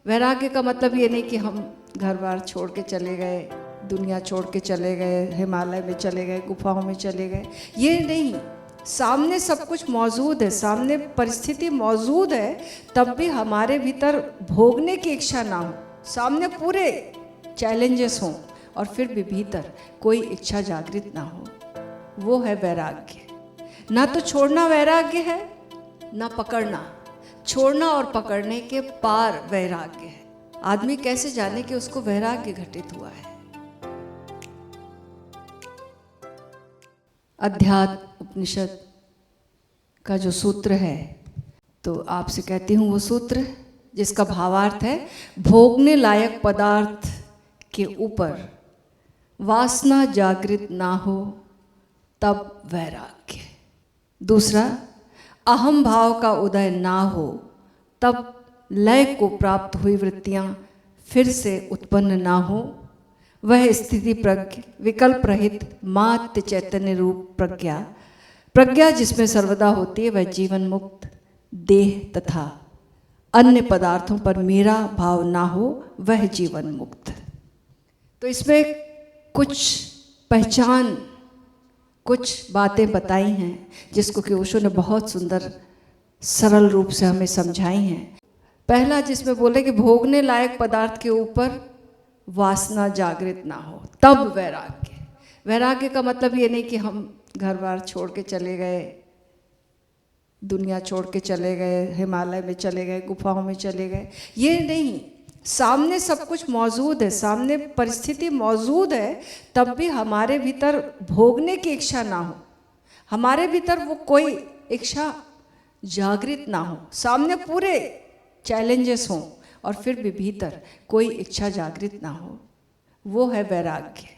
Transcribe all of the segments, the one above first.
वैराग्य का मतलब ये नहीं कि हम घर बार छोड़ के चले गए, दुनिया छोड़ के चले गए, हिमालय में चले गए, गुफाओं में चले गए, ये नहीं। सामने सब कुछ मौजूद है, सामने परिस्थिति मौजूद है, तब भी हमारे भीतर भोगने की इच्छा ना हो। सामने पूरे चैलेंजेस हों और फिर भी भीतर कोई इच्छा जागृत ना हो, वो है वैराग्य। ना तो छोड़ना वैराग्य है, ना पकड़ना। छोड़ना और पकड़ने के पार वैराग्य है। आदमी कैसे जाने कि उसको वैराग्य घटित हुआ है। अध्यात्म उपनिषद का जो सूत्र है, तो आपसे कहती हूँ वो सूत्र जिसका भावार्थ है, भोगने लायक पदार्थ के ऊपर वासना जागृत ना हो तब वैराग्य। दूसरा, अहम भाव का उदय ना हो तब लय को प्राप्त हुई वृत्तियां फिर से उत्पन्न ना हो, वह स्थिति प्रज्ञ विकल्प रहित मात्र चैतन्य रूप प्रज्ञा जिसमें सर्वदा होती है, वह जीवन मुक्त देह तथा अन्य पदार्थों पर मेरा भाव ना हो, वह जीवन मुक्त। तो इसमें कुछ पहचान, कुछ बातें बताई हैं जिसको कि ओशो ने बहुत सुंदर सरल रूप से हमें समझाई हैं। पहला जिसमें बोले कि भोगने लायक पदार्थ के ऊपर वासना जागृत ना हो तब वैराग्य। वैराग्य का मतलब ये नहीं कि हम घर बार छोड़ के चले गए, दुनिया छोड़ के चले गए, हिमालय में चले गए, गुफाओं में चले गए, ये नहीं। सामने सब कुछ मौजूद है, सामने परिस्थिति मौजूद है, तब भी हमारे भीतर भोगने की इच्छा ना हो, हमारे भीतर वो कोई इच्छा जागृत ना हो। सामने पूरे चैलेंजेस हों और फिर भी भीतर कोई इच्छा जागृत ना हो, वो है वैराग्य।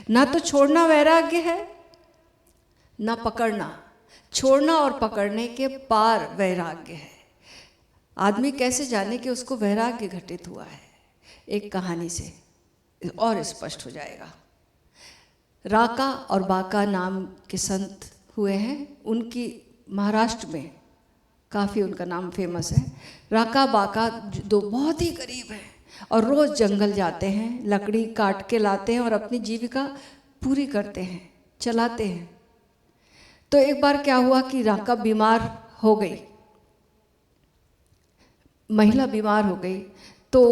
ना तो छोड़ना वैराग्य है, ना पकड़ना। छोड़ना और पकड़ने के पार वैराग्य है। आदमी कैसे जाने कि उसको वैराग्य घटित हुआ है। एक कहानी से और स्पष्ट हो जाएगा। राका और बाका नाम के संत हुए हैं, उनकी महाराष्ट्र में काफ़ी उनका नाम फेमस है। राका बाका दो बहुत ही गरीब हैं और रोज़ जंगल जाते हैं, लकड़ी काट के लाते हैं और अपनी जीविका पूरी करते हैं, चलाते हैं। तो एक बार क्या हुआ कि राका बीमार हो गई, महिला बीमार हो गई, तो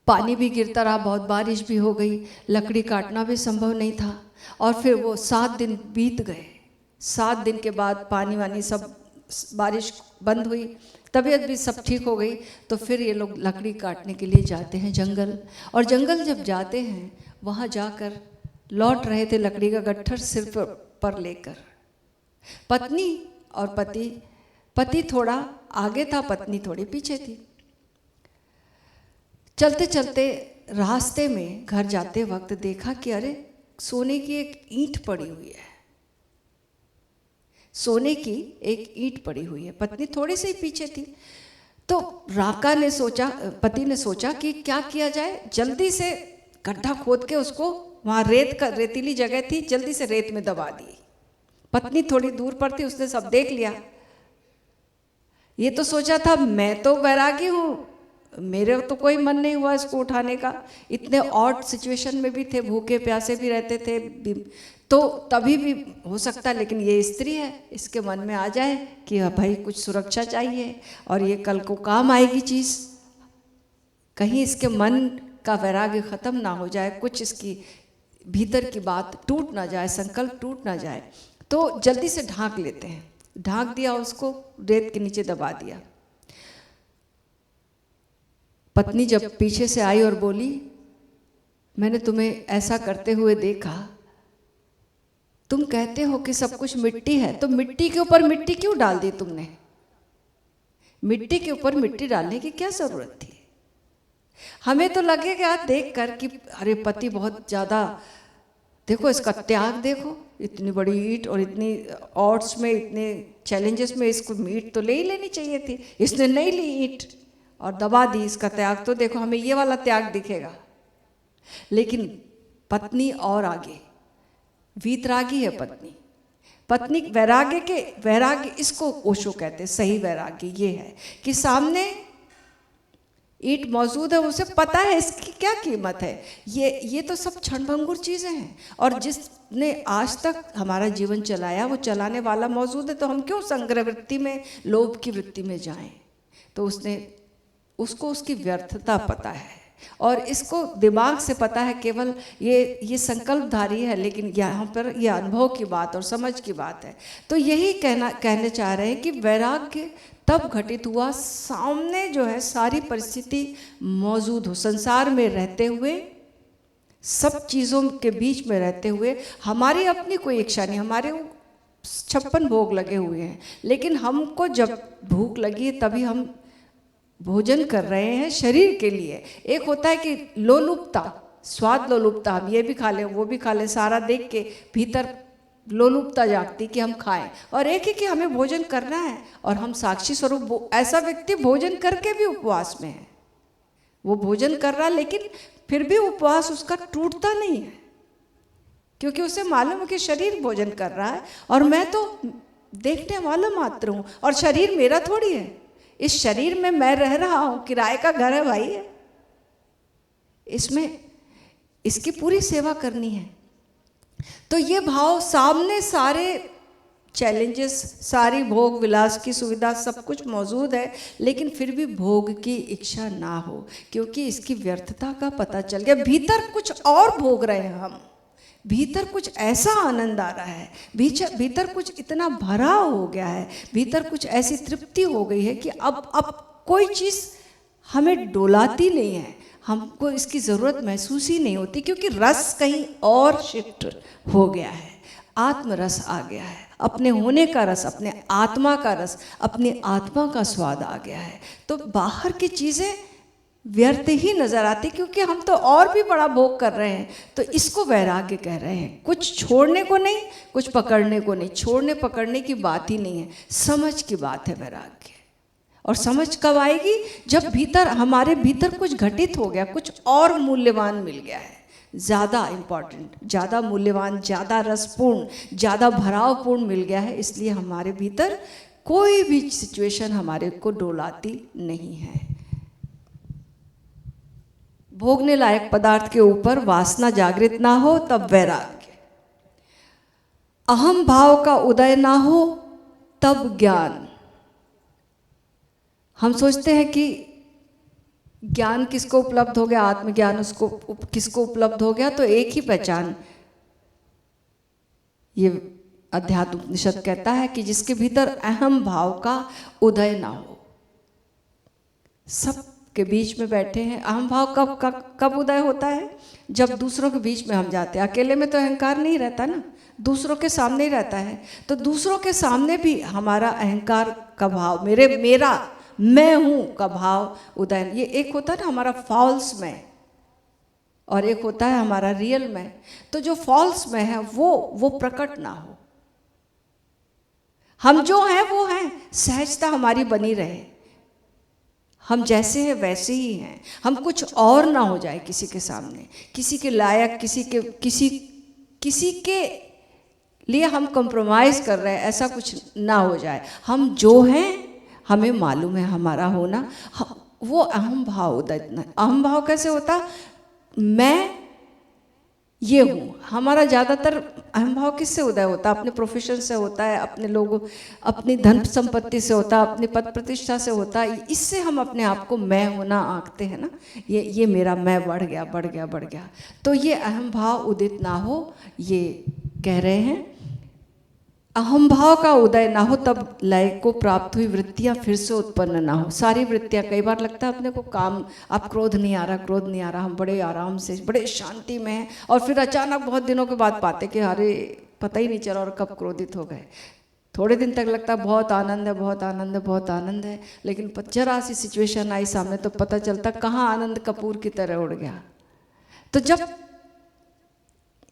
पानी भी गिरता रहा, बहुत बारिश भी हो गई, लकड़ी काटना भी संभव नहीं था। और फिर वो 7 दिन बीत गए। 7 दिन के बाद पानी वानी सब, बारिश बंद हुई, तबीयत भी सब ठीक हो गई। तो फिर ये लोग लकड़ी काटने के लिए जाते हैं जंगल। और जंगल जब जाते हैं, वहाँ जाकर लौट रहे थे लकड़ी का गट्ठर सिर पर लेकर। पत्नी और पति थोड़ा आगे था, पत्नी थोड़ी पीछे थी। चलते चलते रास्ते में घर जाते वक्त देखा कि अरे सोने की एक ईंट पड़ी हुई है, सोने की एक ईंट पड़ी हुई है। पत्नी थोड़ी सी पीछे थी। तो राका ने सोचा, पति ने सोचा कि क्या किया जाए, जल्दी से गड्ढा खोद के उसको, वहाँ रेतीली जगह थी, जल्दी से रेत में दबा दी। पत्नी थोड़ी दूर पर थी, उसने सब देख लिया। ये तो सोचा था मैं तो वैरागी हूँ, मेरे तो कोई मन नहीं हुआ इसको उठाने का। इतने ऑड सिचुएशन में भी थे, भूखे प्यासे भी रहते थे, तो तभी भी हो सकता, लेकिन ये स्त्री है, इसके मन में आ जाए कि भाई कुछ सुरक्षा चाहिए और ये कल को काम आएगी चीज़, कहीं इसके मन का वैराग्य ख़त्म ना हो जाए, कुछ इसकी भीतर की बात टूट ना जाए, संकल्प टूट ना जाए। तो जल्दी से ढांक लेते हैं। ढांक दिया, उसको रेत के नीचे दबा दिया। पत्नी जब पीछे से आई और बोली, मैंने तुम्हें ऐसा करते हुए देखा, तुम कहते हो कि सब कुछ मिट्टी है, तो मिट्टी के ऊपर मिट्टी क्यों डाल दी तुमने? मिट्टी के ऊपर मिट्टी डालने की क्या जरूरत थी? हमें तो लगेगा देख कर कि अरे पति बहुत ज़्यादा, देखो इसका त्याग, देखो इतनी बड़ी ईंट और इतनी ऑड्स में, इतने चैलेंजेस में इसको ईंट तो ले ही लेनी चाहिए थी, इसने नहीं ली ईंट और दबा दी। इसका त्याग तो देखो, हमें ये वाला त्याग दिखेगा। लेकिन पत्नी और आगे, वीतरागी है पत्नी। वैराग्य इसको ओशो कहते हैं, सही वैराग्य ये है कि सामने ईंट मौजूद है, उसे पता है इसकी क्या कीमत है। ये तो सब क्षणभंगुर चीज़ें हैं, और जिसने आज तक हमारा जीवन चलाया वो चलाने वाला मौजूद है, तो हम क्यों संग्रह वृत्ति में, लोभ की वृत्ति में जाएं। तो उसको उसकी व्यर्थता पता है, और इसको दिमाग से पता है, केवल ये संकल्पधारी है, लेकिन यहाँ पर ये अनुभव की बात और समझ की बात है। तो यही कहने चाह रहे हैं कि वैराग्य तब घटित हुआ, सामने जो है सारी परिस्थिति मौजूद हो, संसार में रहते हुए, सब चीज़ों के बीच में रहते हुए, हमारी अपनी कोई इच्छा नहीं, हमारे 56 भोग लगे हुए हैं, लेकिन हमको जब भूख लगी तभी हम भोजन कर रहे हैं शरीर के लिए। एक होता है कि लोलुपता, स्वाद लोलुपता, हम ये भी खा लें वो भी खा लें, सारा देख के भीतर लोलुपता जागती कि हम खाएं, और एक ही कि हमें भोजन करना है, और हम साक्षी स्वरूप, ऐसा व्यक्ति भोजन करके भी उपवास में है, वो भोजन कर रहा लेकिन फिर भी उपवास उसका टूटता नहीं है, क्योंकि उसे मालूम है कि शरीर भोजन कर रहा है और मैं तो देखने वाला मात्र हूँ, और शरीर मेरा थोड़ी है, इस शरीर में मैं रह रहा हूँ, किराए का घर है भाई, इसमें इसकी पूरी सेवा करनी है। तो ये भाव, सामने सारे चैलेंजेस, सारी भोग विलास की सुविधा, सब कुछ मौजूद है, लेकिन फिर भी भोग की इच्छा ना हो, क्योंकि इसकी व्यर्थता का पता चल गया। भीतर कुछ और भोग रहे हैं हम, भीतर कुछ ऐसा आनंद आ रहा है, भीतर कुछ इतना भरा हो गया है, भीतर कुछ ऐसी तृप्ति हो गई है कि अब कोई चीज़ हमें डोलाती नहीं है, हमको इसकी ज़रूरत महसूस ही नहीं होती, क्योंकि रस कहीं और शिफ्ट हो गया है, आत्म रस आ गया है, अपने होने का रस, अपने आत्मा का रस, अपनी आत्मा का स्वाद आ गया है। तो बाहर की चीज़ें व्यर्थ ही नजर आती, क्योंकि हम तो और भी बड़ा भोग कर रहे हैं। तो इसको वैराग्य कह रहे हैं, कुछ छोड़ने को नहीं, कुछ पकड़ने को नहीं, छोड़ने पकड़ने की बात ही नहीं है, समझ की बात है वैराग्य। और समझ कब आएगी? जब भीतर, हमारे भीतर कुछ घटित हो गया, कुछ और मूल्यवान मिल गया है, ज़्यादा इम्पॉर्टेंट, ज़्यादा मूल्यवान, ज़्यादा रसपूर्ण, ज़्यादा भरावपूर्ण मिल गया है। इसलिए हमारे भीतर कोई भी सिचुएशन हमारे को डोलाती नहीं है। भोगने लायक पदार्थ के ऊपर वासना जागृत ना हो तब वैराग्य, अहम भाव का उदय ना हो तब ज्ञान। हम सोचते हैं कि ज्ञान किसको उपलब्ध हो गया, आत्मज्ञान उसको किसको उपलब्ध हो गया, तो एक ही पहचान ये अध्यात्म उपनिषद कहता है कि जिसके भीतर अहम भाव का उदय ना हो। सब के बीच में बैठे हैं, अहम भाव कब उदय होता है? जब दूसरों के बीच में हम जाते हैं। अकेले में तो अहंकार नहीं रहता ना, दूसरों के सामने ही रहता है। तो दूसरों के सामने भी हमारा अहंकार का भाव, मेरा मैं हूँ का भाव उदय। ये एक होता है ना हमारा फॉल्स में, और एक होता है हमारा रियल में। तो जो फॉल्स में है वो प्रकट ना हो, हम जो हैं वो हैं, सहजता हमारी बनी रहे, हम जैसे हैं वैसे ही हैं, हम कुछ और ना हो जाए किसी के सामने, किसी के लायक, किसी के लिए हम कंप्रोमाइज़ कर रहे हैं, ऐसा कुछ ना हो जाए। हम जो हैं, हमें मालूम है हमारा होना, वो अहम भाव उदय। अहम भाव कैसे होता? मैं ये हूँ। हमारा ज़्यादातर अहम भाव किससे उदय होता है? अपने प्रोफेशन से होता है, अपने लोगों, अपनी धन संपत्ति से होता है, अपनी पद प्रतिष्ठा से होता है। इससे हम अपने आप को मैं होना आंकते हैं ना, ये मेरा मैं बढ़ गया। तो ये अहम भाव उदित ना हो, ये कह रहे हैं। अहम भाव का उदय ना हो तब लय को प्राप्त हुई वृत्तियां फिर से उत्पन्न ना हो। सारी वृत्तियां, कई बार लगता है अपने को काम, अब क्रोध नहीं आ रहा, हम बड़े आराम से, बड़े शांति में हैं, और फिर अचानक बहुत दिनों के बाद पाते कि अरे पता ही नहीं चला और कब क्रोधित हो गए। थोड़े दिन तक लगता है बहुत आनंद है, लेकिन जरा सी सिचुएशन आई सामने तो पता चलता कहाँ आनंद कपूर की तरह उड़ गया। तो जब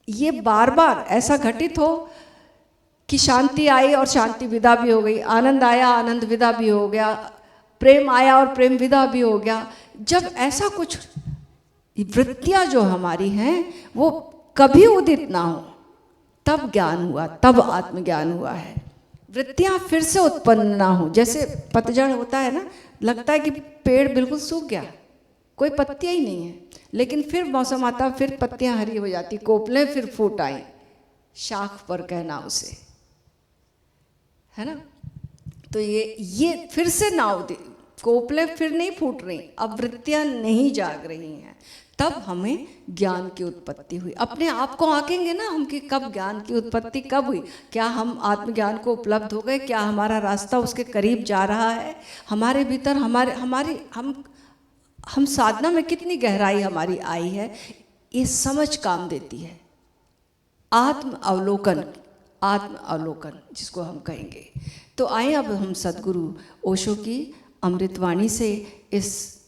ये बार बार ऐसा घटित हो कि शांति आई और शांति विदा भी हो गई, आनंद आया, आनंद विदा भी हो गया, प्रेम आया और प्रेम विदा भी हो गया, जब ऐसा कुछ वृत्तियां जो हमारी हैं वो कभी उदित ना हो, तब ज्ञान हुआ, तब आत्मज्ञान हुआ है। वृत्तियां फिर से उत्पन्न ना हो। जैसे पतझड़ होता है ना, लगता है कि पेड़ बिल्कुल सूख गया, कोई पत्तियाँ ही नहीं है, लेकिन फिर मौसम आता, फिर पत्तियाँ हरी हो जाती, कोपलें फिर फूट आई, शाख पर कहना उसे, है ना। तो ये फिर से नाव, कोपलें फिर नहीं फूट रही, अब वृत्तियाँ नहीं जाग रही हैं, तब हमें ज्ञान की उत्पत्ति हुई। अपने आप को आंकेंगे ना हम कि कब ज्ञान की उत्पत्ति कब हुई, क्या हम आत्मज्ञान को उपलब्ध हो गए, क्या हमारा रास्ता उसके करीब जा रहा है, हमारे भीतर हम साधना में कितनी गहराई हमारी आई है, ये समझ काम देती है। आत्म अवलोकन जिसको हम कहेंगे। तो आए अब हम सद्गुरु ओशो की अमृतवाणी से इस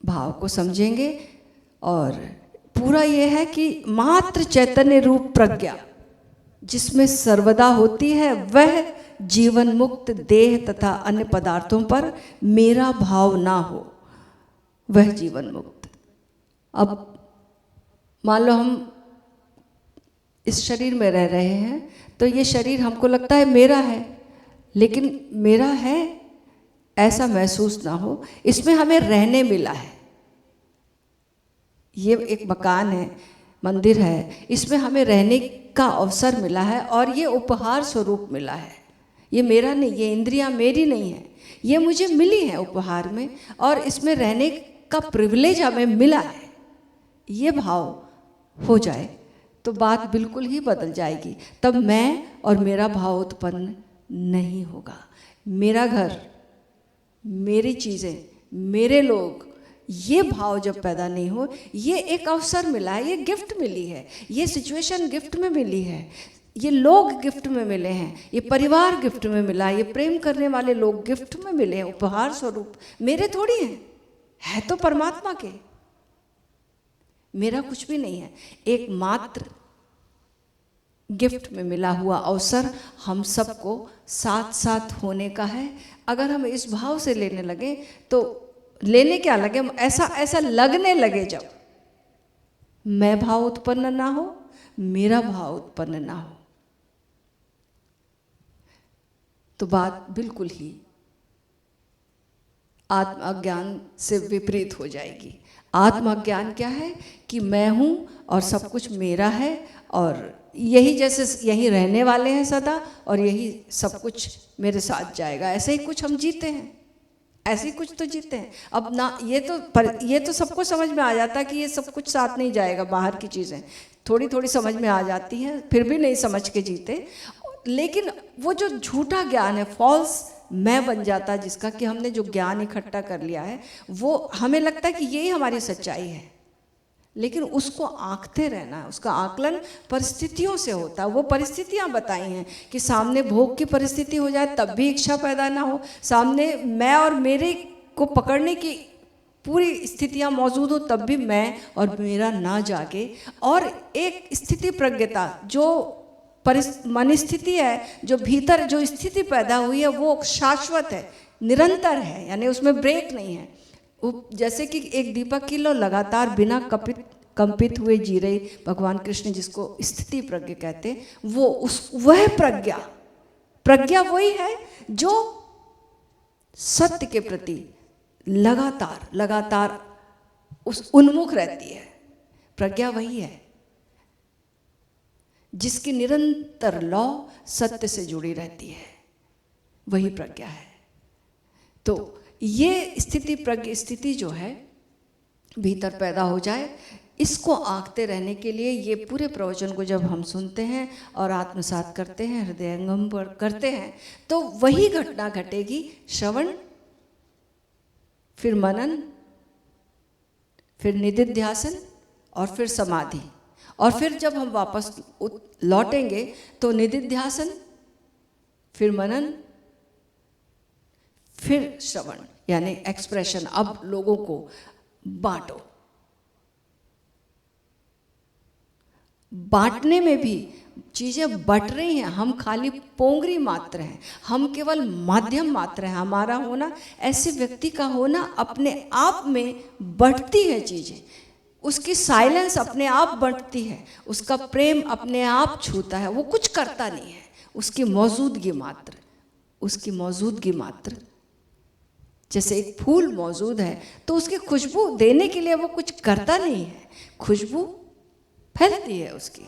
भाव को समझेंगे। और पूरा ये है कि मात्र चैतन्य रूप प्रज्ञा जिसमें सर्वदा होती है, वह जीवन मुक्त देह तथा अन्य पदार्थों पर मेरा भाव ना हो, वह जीवन मुक्त। अब मान लो हम इस शरीर में रह रहे हैं, तो ये शरीर हमको लगता है मेरा है, लेकिन मेरा है ऐसा महसूस ना हो, इसमें हमें रहने मिला है। ये एक मकान है, मंदिर है, इसमें हमें रहने का अवसर मिला है और ये उपहार स्वरूप मिला है। ये मेरा नहीं, ये इंद्रियां मेरी नहीं है, ये मुझे मिली है उपहार में, और इसमें रहने का प्रिविलेज हमें मिला है। ये भाव हो जाए तो बात बिल्कुल ही बदल जाएगी। तब मैं और मेरा भाव उत्पन्न नहीं होगा। मेरा घर, मेरी चीज़ें, मेरे लोग, ये भाव जब पैदा नहीं हो, ये एक अवसर मिला है, ये गिफ्ट मिली है, ये सिचुएशन गिफ्ट में मिली है, ये लोग गिफ्ट में मिले हैं, ये परिवार गिफ्ट में मिला है, ये प्रेम करने वाले लोग गिफ्ट में मिले हैं, उपहार स्वरूप। मेरे थोड़ी हैं, है तो परमात्मा के, मेरा कुछ भी नहीं है। एक मात्र गिफ्ट में मिला हुआ अवसर हम सबको साथ साथ होने का है। अगर हम इस भाव से लेने लगे तो लेने क्या लगे, ऐसा लगने लगे जब मैं भाव उत्पन्न ना हो, मेरा भाव उत्पन्न ना हो, तो बात बिल्कुल ही आत्म अज्ञान से विपरीत हो जाएगी। आत्म अज्ञान क्या है कि मैं हूँ और सब कुछ मेरा है, और यही जैसे यही रहने वाले हैं सदा, और यही सब कुछ मेरे साथ जाएगा, ऐसे ही कुछ हम जीते हैं, ऐसे ही कुछ तो जीते हैं। अब ना ये तो सबको समझ में आ जाता है कि ये सब कुछ साथ नहीं जाएगा, बाहर की चीज़ें थोड़ी थोड़ी समझ में आ जाती हैं, फिर भी नहीं समझ के जीते। लेकिन वो जो झूठा ज्ञान है, फॉल्स मैं बन जाता, जिसका कि हमने जो ज्ञान इकट्ठा कर लिया है, वो हमें लगता है कि यही हमारी सच्चाई है, लेकिन उसको आंकते रहना है। उसका आकलन परिस्थितियों से होता है। वो परिस्थितियां बताई हैं कि सामने भोग की परिस्थिति हो जाए तब भी इच्छा पैदा ना हो, सामने मैं और मेरे को पकड़ने की पूरी स्थितियां मौजूद हो तब भी मैं और मेरा ना जागे, और एक स्थिति प्रज्ञता जो मन स्थिति है, जो भीतर जो स्थिति पैदा हुई है, वो शाश्वत है, निरंतर है, यानी उसमें ब्रेक नहीं है। जैसे कि एक दीपक की लो लगातार बिना कंपित हुए जी रही, भगवान कृष्ण जिसको स्थिति प्रज्ञा कहते हैं, वह प्रज्ञा वही है जो सत्य के प्रति लगातार उस उन्मुख रहती है। प्रज्ञा वही है जिसकी निरंतर लौ सत्य से जुड़ी रहती है, वही प्रज्ञा है। तो ये स्थिति जो है भीतर पैदा हो जाए, इसको आंकते रहने के लिए ये पूरे प्रवचन को जब हम सुनते हैं और आत्मसात करते हैं, हृदयंगम पर करते हैं, तो वही घटना घटेगी। श्रवण, फिर मनन, फिर निधिध्यासन, और फिर समाधि, और फिर जब हम वापस लौटेंगे तो निधिध्यासन, फिर मनन, फिर श्रवण, यानी एक्सप्रेशन। अब लोगों को बांटो, बांटने में भी चीजें बट रही हैं, हम खाली पोंगरी मात्र हैं, हम केवल माध्यम मात्र हैं। हमारा होना, ऐसे व्यक्ति का होना अपने आप में बढ़ती है चीजें, उसकी साइलेंस अपने आप बढ़ती है, उसका प्रेम अपने आप छूता है, वो कुछ करता नहीं है, उसकी मौजूदगी मात्र जैसे एक फूल मौजूद है तो उसकी खुशबू देने के लिए वो कुछ करता नहीं है, खुशबू फैलती है उसकी।